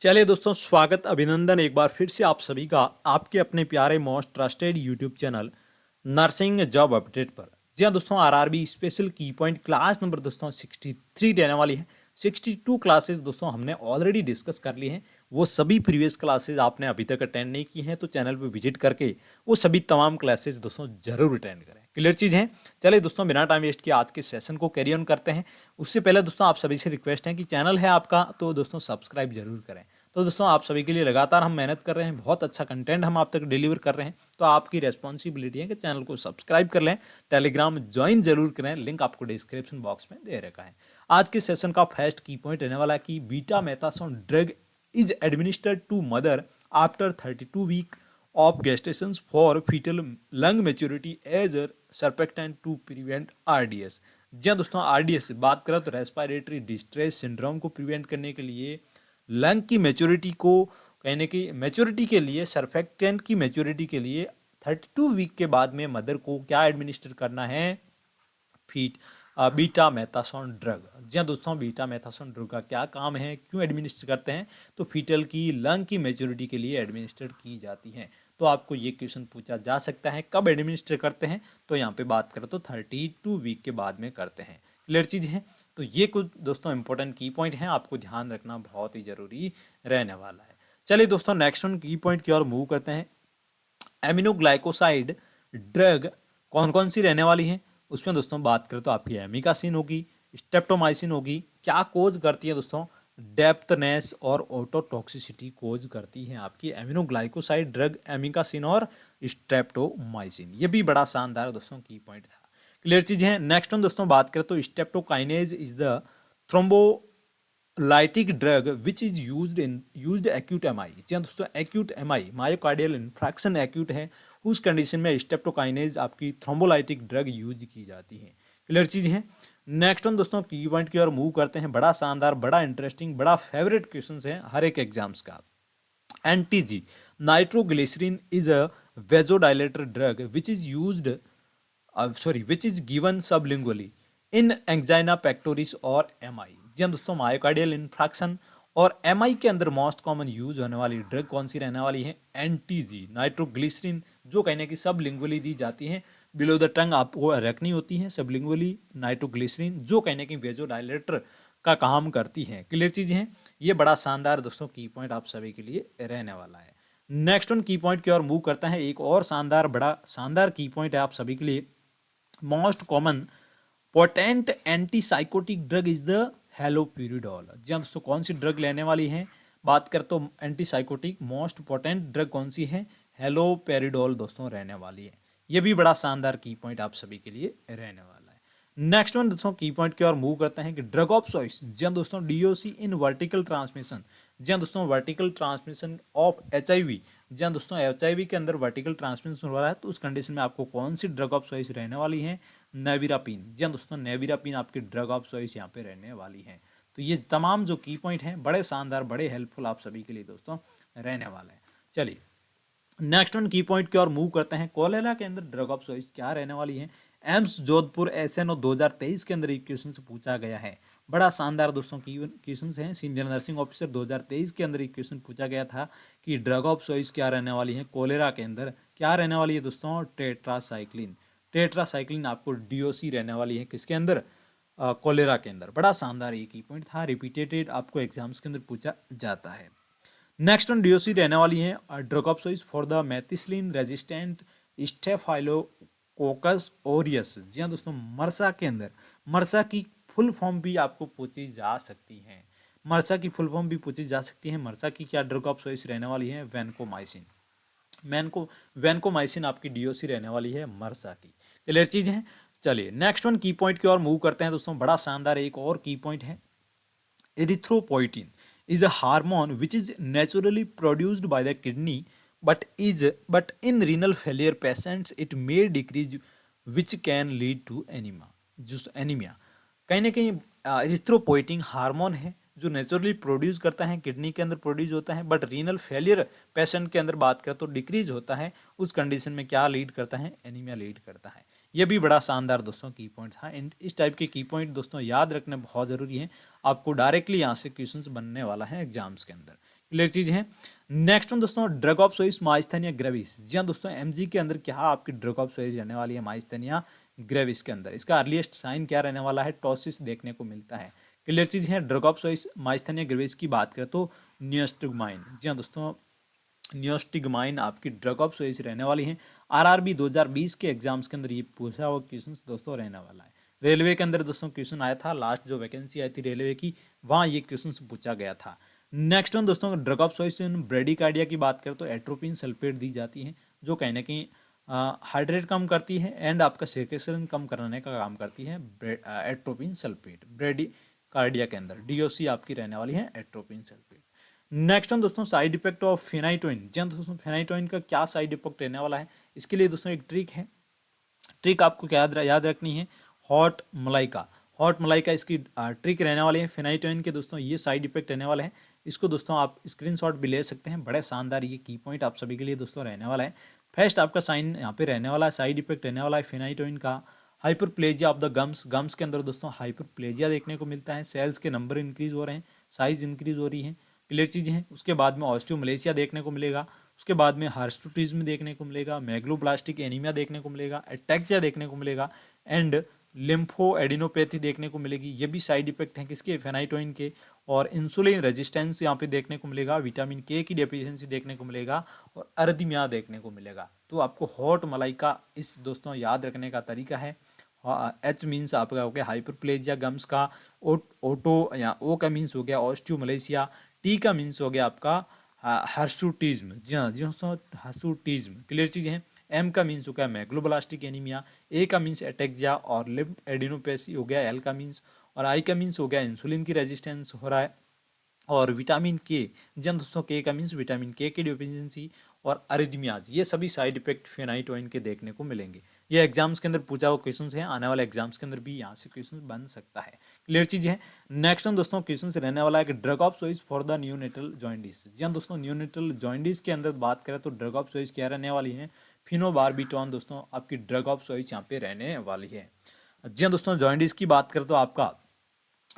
चलिए दोस्तों, स्वागत अभिनंदन एक बार फिर से आप सभी का आपके अपने प्यारे most trusted YouTube channel nursing job update पर। जी हाँ दोस्तों, आरआरबी स्पेशल की पॉइंट क्लास नंबर दोस्तों 63 रहने वाली है। 62 क्लासेस दोस्तों हमने ऑलरेडी डिस्कस कर ली हैं। वो सभी प्रीवियस क्लासेस आपने अभी तक अटेंड नहीं की हैं तो चैनल पर विजिट करके वो सभी तमाम क्लासेस दोस्तों जरूर अटेंड करें। क्लियर चीज़ है। चलिए दोस्तों, बिना टाइम वेस्ट किए आज के सेशन को कैरी ऑन करते हैं। उससे पहले दोस्तों आप सभी से रिक्वेस्ट है कि चैनल है आपका तो दोस्तों सब्सक्राइब जरूर करें। तो दोस्तों आप सभी के लिए लगातार हम मेहनत कर रहे हैं, बहुत अच्छा कंटेंट हम आप तक डिलीवर कर रहे हैं, तो आपकी रेस्पॉन्सिबिलिटी है कि चैनल को सब्सक्राइब कर लें, टेलीग्राम ज्वाइन जरूर करें, लिंक आपको डिस्क्रिप्शन बॉक्स में दे रखा है। आज के सेशन का फर्स्ट की पॉइंट रहने वाला है कि betamethasone drug is administered to mother after 32 week of gestation for fetal lung maturity as a surfactant to prevent RDS. जी हाँ दोस्तों, आरडीएस बात करें तो रेस्पिरेटरी डिस्ट्रेस सिंड्रोम को प्रिवेंट करने के लिए लंग की मेच्योरिटी को कहने की मेच्योरिटी के लिए सर्फेक्टेंट की मेच्योरिटी के लिए 32 वीक के बाद में मदर को क्या एडमिनिस्टर करना है? फीट बीटा मेथासोन ड्रग। जी हाँ दोस्तों, बीटा मेथासोन ड्रग का क्या काम है, क्यों एडमिनिस्टर करते हैं? तो फीटल की लंग की मेच्योरिटी के लिए एडमिनिस्टर की जाती है। तो आपको ये क्वेश्चन पूछा जा सकता है कब एडमिनिस्टर करते हैं, तो यहाँ पे बात करें तो 32 वीक के बाद में करते हैं। क्लियर चीज़ है। तो ये कुछ दोस्तों इंपॉर्टेंट की पॉइंट हैं, आपको ध्यान रखना बहुत ही जरूरी रहने वाला है। चलिए दोस्तों, नेक्स्ट वन की पॉइंट की ओर मूव करते हैं। एमिनोग्लाइकोसाइड ड्रग कौन कौन सी रहने वाली हैं? उसमें दोस्तों बात करें तो आपकी एमिकासिन होगी, स्टेप्टोमाइसिन होगी। क्या कोज करती है दोस्तों? डेप्थनेस और ऑटोटॉक्सिसिटी कोज करती है आपकी एमिनोग्लाइकोसाइड ड्रग, एमिकासिन और स्ट्रेप्टोमाइसिन। ये भी बड़ा शानदार दोस्तों की पॉइंट था। क्लियर चीज है। नेक्स्ट वन दोस्तों बात करें तो streptokinase is the thrombolytic drug which is used acute MI. जी हाँ दोस्तों, acute MI myocardial infarction acute है, उस कंडीशन में स्टेप्टोकाइनेज आपकी थ्रोम्बोलाइटिक ड्रग यूज की जाती है। क्लियर चीज है। नेक्स्ट वन दोस्तों की पॉइंट की ओर मूव करते हैं। बड़ा शानदार, बड़ा इंटरेस्टिंग, बड़ा फेवरेट क्वेश्चन है हर एक एग्जाम्स का। NTG nitroglycerin is a vasodilator drug which is used which is given sublingually in angina pectoris और एमआई। जी हाँ दोस्तों, मायोकार्डियल इन्फ्रैक्शन और एमआई के अंदर मोस्ट कॉमन यूज होने वाली ड्रग कौन सी रहने वाली है? एंटीजी नाइट्रोग्लिसरीन, जो कहने की सबलिंगुअली दी जाती है, बिलो द टंग आपको रखनी होती है। सबलिंगुअली नाइट्रोग्लिसरीन जो कहने की वेजोडाइलेटर का काम करती है। क्लियर चीज है। ये बड़ा शानदार दोस्तों की पॉइंट आप सभी के लिए रहने वाला है। नेक्स्ट वन की पॉइंट की ओर मूव करता है। एक और शानदार, बड़ा शानदार की पॉइंट है आप सभी के लिए। Most common potent antipsychotic drug is the haloperidol. जी हाँ दोस्तों, कौन सी ड्रग लेने वाली है? बात कर तो एंटीसाइकोटिक मोस्ट पोटेंट ड्रग कौन सी है? हेलोपेरिडोल दोस्तों रहने वाली है। ये भी बड़ा शानदार की पॉइंट आप सभी के लिए रहने वाला है। नेक्स्ट वन दोस्तों की पॉइंट की ओर मूव करते हैं कि ड्रग ऑफ चॉइस। जी हाँ दोस्तों, डीओसी इन वर्टिकल ट्रांसमिशन। जी हाँ दोस्तों, वर्टिकल ट्रांसमिशन ऑफ एचआईवी। जी हाँ दोस्तों, एचआईवी के अंदर वर्टिकल ट्रांसमिशन हो रहा है तो उस कंडीशन में आपको कौन सी ड्रग ऑफ चॉइस रहने वाली है? नेविरापिन। जी हाँ दोस्तों, नेविरापिन आपकी ड्रग ऑफ चॉइस यहाँ पे रहने वाली है। तो ये तमाम जो की पॉइंट हैं बड़े शानदार, बड़े हेल्पफुल आप सभी के लिए दोस्तों रहने वाले हैं। चलिए नेक्स्ट वन की पॉइंट की ओर मूव करते हैं। कोलेरा के अंदर ड्रग ऑफ चॉइस क्या रहने वाली है? एम्स जोधपुर एसएनओ 2023 के अंदर एक क्वेश्चन से पूछा गया है। बड़ा शानदार दोस्तों की क्वेश्चन हैं। सीनियर नर्सिंग ऑफिसर 2023 के अंदर एक क्वेश्चन पूछा गया था कि ड्रग ऑफ चॉइस क्या रहने वाली है? कोलेरा के अंदर क्या रहने वाली है दोस्तों? टेट्रासाइक्लिन। टेट्रासाइक्लिन आपको डीओसी रहने वाली है किसके अंदर? कोलेरा के अंदर। बड़ा शानदार ये की पॉइंट था, रिपीटेड आपको एग्जाम्स के अंदर पूछा जाता है। नेक्स्ट वन डीओसी रहने वाली है drug of choice for the methicillin resistant staphylococcus aureus. जी हाँ दोस्तों, मरसा के अंदर मरसा की फुल फॉर्म भी आपको पूछी जा सकती है। मरसा की फुल फॉर्म भी पूछी जा सकती है। मरसा की क्या ड्रग ऑफ चॉइस रहने वाली है? वैनकोमाइसिन। वैनकोमाइसिन आपकी डीओसी रहने वाली है मरसा की। क्लियर चीज है। चलिए नेक्स्ट वन की पॉइंट की ओर मूव करते हैं दोस्तों। बड़ा शानदार एक और की पॉइंट है। Erythropoietin is a hormone which is naturally produced by the kidney but in renal failure patients it may decrease which can lead to anemia। कहीं ना कहीं एरिथ्रोपोइटिन हार्मोन है जो नेचुरली प्रोड्यूस करता है, किडनी के अंदर प्रोड्यूस होता है, बट रीनल फेलियर पेशेंट के अंदर बात करें तो डिक्रीज होता है। उस कंडीशन में क्या लीड करता है? एनीमिया लीड करता है। ये भी बड़ा शानदार दोस्तों की पॉइंट था। इस टाइप के की पॉइंट दोस्तों याद रखना बहुत ज़रूरी है, आपको डायरेक्टली यहाँ से क्वेश्चंस बनने वाला है एग्जाम्स के अंदर। क्लियर चीज़ है। नेक्स्ट वन दोस्तों, drug of choice myasthenia gravis. जी हाँ दोस्तों, एमजी के अंदर क्या आपकी ड्रग ऑफ चॉइस रहने वाली है माइस्थेनिया ग्रेविस के अंदर। इसका अर्लीस्ट साइन क्या रहने वाला है, टॉसिस देखने को मिलता है। क्लियर चीज़ है। Drug of choice myasthenia gravis की बात करें तो नियोस्टिगमाइन। जी हाँ दोस्तों, नियोस्टिगमाइन आपकी ड्रग ऑफ चॉइस रहने वाली है। आरआरबी 2020 के एग्जाम्स के अंदर ये पूछा हुआ क्वेश्चन दोस्तों रहने वाला है। रेलवे के अंदर दोस्तों क्वेश्चन आया था, लास्ट जो वैकेंसी आई थी रेलवे की, वहाँ ये क्वेश्चन पूछा गया था। नेक्स्ट वन दोस्तों, drug of choice in bradycardia की बात करें तो एट्रोपिन सल्फेट दी जाती है, जो कहीं ना कहीं हार्ट रेट कम करती है एंड आपका सर्कुलेशन कम कराने का काम करती है। एट्रोपिन सल्फेट ब्रेडिकार्डिया के अंदर डीओसी आपकी रहने वाली है एट्रोपिन सल्फेट। नेक्स्ट वन दोस्तों, साइड इफेक्ट ऑफ फेनाइटोइन। जी हाँ दोस्तों, फेनाइटोइन का क्या साइड इफेक्ट रहने वाला है, इसके लिए दोस्तों एक ट्रिक है। ट्रिक आपको क्या याद रखनी है, हॉट मलाई का। हॉट मलाई का इसकी ट्रिक रहने वाली है। फेनाइटोइन के दोस्तों ये साइड इफेक्ट रहने वाले हैं, इसको दोस्तों आप स्क्रीनशॉट भी ले सकते हैं। बड़े शानदार ये की पॉइंट आप सभी के लिए दोस्तों रहने वाला है। फर्स्ट आपका साइन यहाँ पे रहने वाला है, साइड इफेक्ट रहने वाला है फेनाइटोइन का, hyperplasia of the gums. Gums के अंदर दोस्तों हाइपरप्लेजिया देखने को मिलता है, सेल्स के नंबर इंक्रीज हो रहे हैं, साइज इंक्रीज हो रही है। क्लियर चीज़ है। उसके बाद में ऑस्टियोमलेशिया देखने को मिलेगा, उसके बाद में हार्स्टुटिज्म देखने को मिलेगा, मेगलोब्लास्टिक एनीमिया देखने को मिलेगा, एटैक्सिया देखने को मिलेगा एंड लिम्फो एडिनोपैथी देखने को मिलेगी। ये भी साइड इफेक्ट हैं किसके, फेनाइटोइन के। और इंसुलिन रेजिस्टेंस यहाँ पे देखने को मिलेगा, विटामिन के की डेफिशिएंसी देखने को मिलेगा और अर्दिमिया देखने को मिलेगा। तो आपको हॉट मलाई का इस दोस्तों याद रखने का तरीका है। एच मीन्स आपका हो गया हाइपरप्लेजिया गम्स का, ओटो या ओ का मीन्स हो गया ऑस्टियोमलेशिया, टी का मीन्स हो गया आपका हार्सुटिज्म। जी हाँ दोस्तों, हार्सुटिज्म। क्लियर चीज़ है। एम का मीन्स हो गया मैग्लोब्लास्टिक एनीमिया, ए का मीन्स एटेक्सिया और लिम्फ एडिनोपैथी हो गया एल का मीन्स, और आई का मीन्स हो गया इंसुलिन की रेजिस्टेंस हो रहा है। और विटामिन के, जन दोस्तों के का मीन्स विटामिन के की डिफिशियंसी और अरिथमियाज, ये सभी साइड इफेक्ट फेनाइटोइन के देखने को मिलेंगे। ये एग्जाम्स के अंदर पूछा हुआ क्वेश्चन है, आने वाले एग्जाम्स के अंदर भी यहाँ से क्वेश्चन बन सकता है। क्लियर चीज़ है। नेक्स्ट हम दोस्तों क्वेश्चन रहने वाला है कि drug of choice for the neonatal jaundice. जी हाँ दोस्तों, नियोनेटल जॉइंडिस के अंदर बात करें तो ड्रग ऑफ चॉइस क्या रहने वाली है, फिनोबार्बिटॉन दोस्तों आपकी ड्रग ऑफ चॉइस यहाँ पे रहने वाली है। जी हाँ दोस्तों, जॉइंडिस की बात करें तो आपका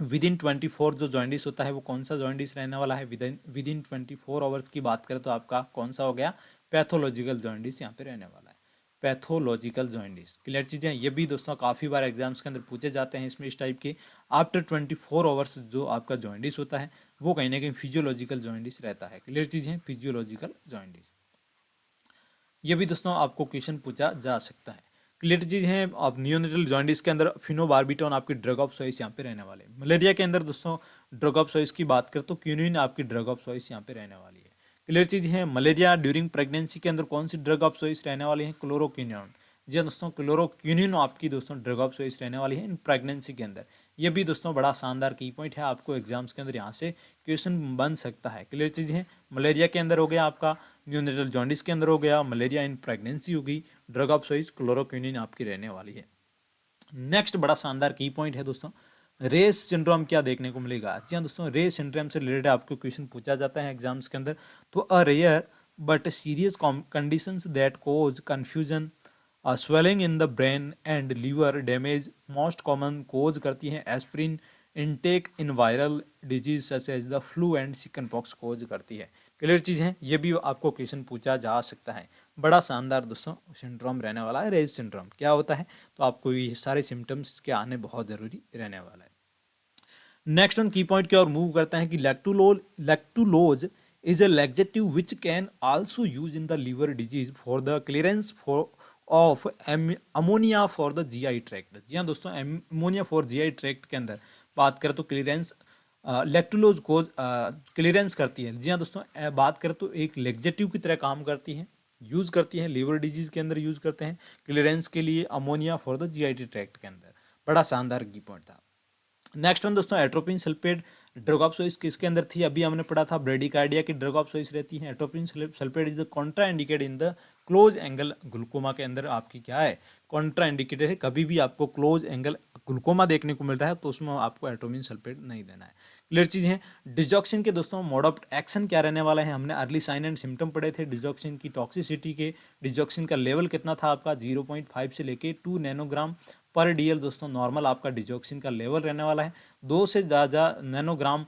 विद इन 24 जो जॉइंडिस होता है वो कौन सा जॉइंडिस रहने वाला है, विद इन 24 आवर्स की बात करें तो आपका कौन सा हो गया, पैथोलॉजिकल जॉइंडिस यहाँ पे रहने वाला है, पैथोलॉजिकल जॉइंडिस। क्लियर चीज़ें, ये भी दोस्तों काफ़ी बार एग्जाम्स के अंदर पूछे जाते हैं इसमें इस टाइप के। आफ्टर 24 आवर्स जो आपका जॉइंडिस होता है वो कहीं ना कहीं फिजियोलॉजिकल जॉइंडिस रहता है। क्लियर चीज़ें, फिजियोलॉजिकल जॉइंडिस। ये भी दोस्तों आपको क्वेश्चन पूछा जा सकता है। क्लियर चीज़ है। अब नियोनेटल जॉइंडिस के अंदर फिनोबार्बिटॉन आपकी ड्रग ऑफ चॉइस यहाँ पे रहने वाले हैं। मलेरिया के अंदर दोस्तों ड्रग ऑफ चॉइस की बात करें तो क्यूनिन आपकी ड्रग ऑफ चॉइस यहाँ पे रहने वाली है। क्लियर चीज़ है। मलेरिया ड्यूरिंग प्रेगनेंसी के अंदर कौन सी ड्रग ऑफ चॉइस रहने वाली है, क्लोरोक्विनिन। जी हाँ दोस्तों, क्लोरोक्विनिन आपकी दोस्तों ड्रग ऑफ चॉइस रहने वाली है इन प्रेगनेंसी के अंदर। ये भी दोस्तों बड़ा शानदार की पॉइंट है, आपको एग्जाम्स के अंदर यहाँ से क्वेश्चन बन सकता है। क्लियर चीज़ है। मलेरिया के अंदर हो गया आपका, न्यूनेटल जॉन्डिस के अंदर हो गया, मलेरिया इन प्रेगनेंसी होगी, ड्रग ऑफ चॉइस क्लोरोक्विनिन आपकी रहने वाली है। नेक्स्ट बड़ा शानदार की पॉइंट है दोस्तों, रेस सिंड्रोम क्या देखने को मिलेगा। जी हाँ दोस्तों, रेस सिंड्रोम से रिलेटेड आपको क्वेश्चन पूछा जाता है एग्जाम्स के अंदर। तो a rare but serious conditions that cause confusion, swelling in the brain and liver damage, most common cause करती हैं aspirin intake in viral disease such as the flu and chicken pox cause करती है। Clear चीज़ है। ये भी आपको question पूछा जा सकता है। बड़ा शानदार दोस्तों सिंड्रोम रहने वाला है। रेस सिंड्रोम क्या होता है, तो आपको ये सारे सिम्टम्स के आने बहुत ज़रूरी रहने वाला है। नेक्स्ट वन की पॉइंट की ओर मूव करते हैं कि lactulose is a laxative which can also use in the liver disease for the clearance for of ammonia for the GI tract. जी हाँ दोस्तों, अमोनिया फॉर जीआई ट्रैक्ट के अंदर बात करें तो क्लियरेंस लैक्टुलोज को क्लियरेंस करती है। जी हाँ दोस्तों, बात करें तो एक लेक्जेटिव की तरह काम करती है, यूज़ करती है, लीवर डिजीज के अंदर यूज़ करते हैं क्लियरेंस के लिए ammonia for the GIT tract के अंदर। बड़ा शानदार की पॉइंट था। नेक्स्ट वन दोस्तों, atropine sulphate drug of choice किसके अंदर थी, अभी हमने पढ़ा था ब्रेडिकार्डिया की ड्रग ऑफ चॉइस रहती है। Atropine sulphate is the Contra indicate in the close angle glaucoma के अंदर आपकी क्या है, कॉन्ट्रा इंडिकेटेड है। कभी भी आपको क्लोज एंगल ग्लूकोमा देखने को मिल रहा है तो उसमें आपको एट्रोपिन सल्फेट नहीं देना है। क्लियर चीज़ है। डिजॉक्सिन के दोस्तों मोड ऑफ एक्शन क्या रहने वाला है, हमने अर्ली साइन एंड सिम्टम पढ़े थे डिजॉक्सिन की टॉक्सिसिटी के। डिजॉक्सिन का लेवल कितना था आपका 0.5 से लेके 2 नैनोग्राम पर डीएल दोस्तों नॉर्मल आपका डिजॉक्सिन का लेवल रहने वाला है। 2 से ज़्यादा नैनोग्राम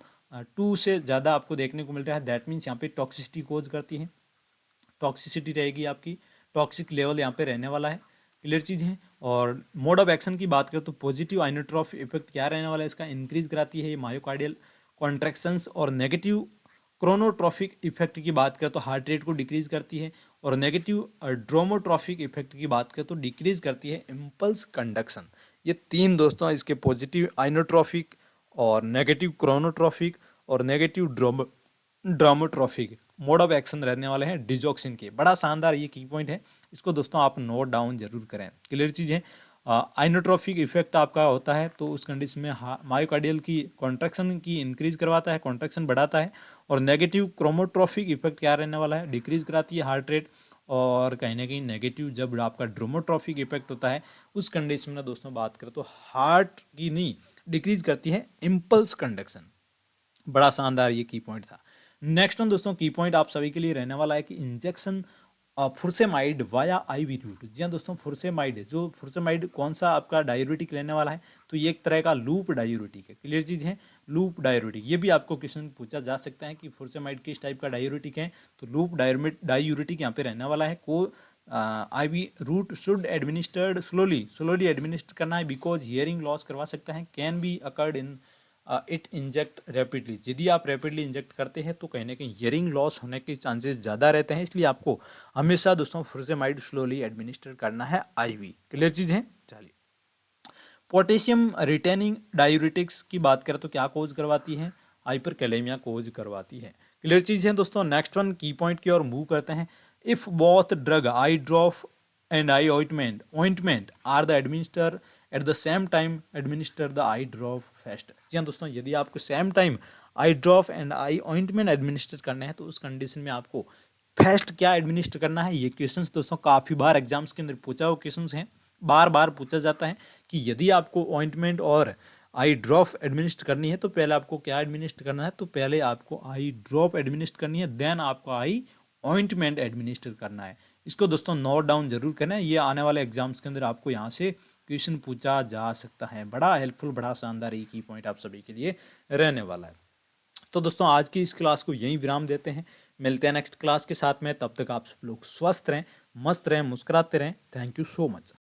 2 से ज़्यादा आपको देखने को मिलता है, दैट मीन्स यहाँ पे टॉक्सिसिटी कोज करती है, टॉक्सिसिटी रहेगी आपकी, टॉक्सिक लेवल यहाँ पे रहने वाला है। क्लियर चीज़ है। और मोड ऑफ एक्शन की बात करें तो पॉजिटिव आइनोट्रॉफिक इफेक्ट क्या रहने वाला है, इसका इंक्रीज कराती है ये मायोकार्डियल कॉन्ट्रैक्शंस, और नेगेटिव क्रोनोट्रॉफिक इफेक्ट की बात करें तो हार्ट रेट को डिक्रीज करती है, और नेगेटिव ड्रोमोट्रॉफिक इफेक्ट की बात करें तो डिक्रीज करती है इम्पल्स कंडक्शन। ये तीन दोस्तों इसके पॉजिटिव आइनोट्रॉफिक और नेगेटिव क्रोनोट्रॉफिक और नेगेटिव ड्रामोट्रॉफिक मोड ऑफ एक्शन रहने वाले हैं डिजॉक्सिन के। बड़ा शानदार ये की पॉइंट है, इसको दोस्तों आप नोट डाउन जरूर करें। क्लियर चीज़ है। आइनोट्रॉफिक इफेक्ट आपका होता है तो उस कंडीशन में मायोकार्डियल की कॉन्ट्रैक्शन की इंक्रीज करवाता है, कॉन्ट्रैक्शन बढ़ाता है। और नेगेटिव क्रोमोट्रॉफिक इफेक्ट क्या रहने वाला है, डिक्रीज कराती है हार्ट रेट। और कहीं ना कहीं नेगेटिव जब आपका ड्रोमोट्रॉफिक इफेक्ट होता है उस कंडीशन में दोस्तों बात करें तो हार्ट की नहीं डिक्रीज करती है इम्पल्स कंडक्शन। बड़ा शानदार ये की पॉइंट था। नेक्स्ट वन दोस्तों की पॉइंट आप सभी के लिए रहने वाला है कि इंजेक्शन फुरसेमाइड वाया आईवी रूट। जी हाँ दोस्तों, फुरसेमाइड जो फुरसेमाइड कौन सा आपका डायूरेटिक रहने वाला है, तो ये एक तरह का लूप डायूरेटिक है। क्लियर चीज़ है, लूप डायूरेटिक। ये भी आपको क्वेश्चन पूछा जा सकता है कि फुरसेमाइड किस टाइप का डायूरेटिक है, तो लूप डायूरेटिक यहाँ पे रहने वाला है। को IV route should administered slowly administer करना है, बिकॉज हियरिंग लॉस करवा सकता है, can be occurred in it inject rapidly. यदि आप रैपिडली इंजेक्ट करते हैं तो कहीं ना कहीं हियरिंग लॉस होने के चांसेस ज़्यादा रहते हैं, इसलिए आपको हमेशा दोस्तों फुरसेमाइड स्लोली एडमिनिस्टर करना है आईवी। क्लियर चीज़ है। चलिए, पोटेशियम रिटेनिंग डायूरेटिक्स की बात करें तो क्या कोज करवाती है, हाइपरकैलेमिया कोज करवाती है। क्लियर चीज़ है दोस्तों। नेक्स्ट वन की पॉइंट की ओर मूव करते हैं। If both drug eye drop and eye ointment are the administer at the same time administer the eye drop first. जी हाँ दोस्तों, यदि आपको same time eye drop and eye ointment administer करना है तो उस कंडीशन में आपको फेस्ट क्या एडमिनिस्टर करना है। ये क्वेश्चंस दोस्तों काफ़ी बार एग्जाम्स के अंदर पूछा हुआ क्वेश्चंस हैं, बार बार पूछा जाता है कि यदि आपको ऑइंटमेंट और आई ड्रॉप एडमिनिस्टर करनी है तो पहले आपको क्या एडमिनिस्टर करना है, तो पहले आपको आई ड्रॉप एडमिनिस्टर करनी है, देन आपको आई ऑइंटमेंट एडमिनिस्टर करना है। इसको दोस्तों नोट डाउन जरूर करना है, ये आने वाले एग्जाम्स के अंदर आपको यहाँ से क्वेश्चन पूछा जा सकता है। बड़ा हेल्पफुल, बड़ा शानदार ये की पॉइंट आप सभी के लिए रहने वाला है। तो दोस्तों आज की इस क्लास को यहीं विराम देते हैं, मिलते हैं नेक्स्ट क्लास के साथ में। तब तक आप सब लोग स्वस्थ रहें, मस्त रहें, मुस्कुराते रहें। Thank you so much.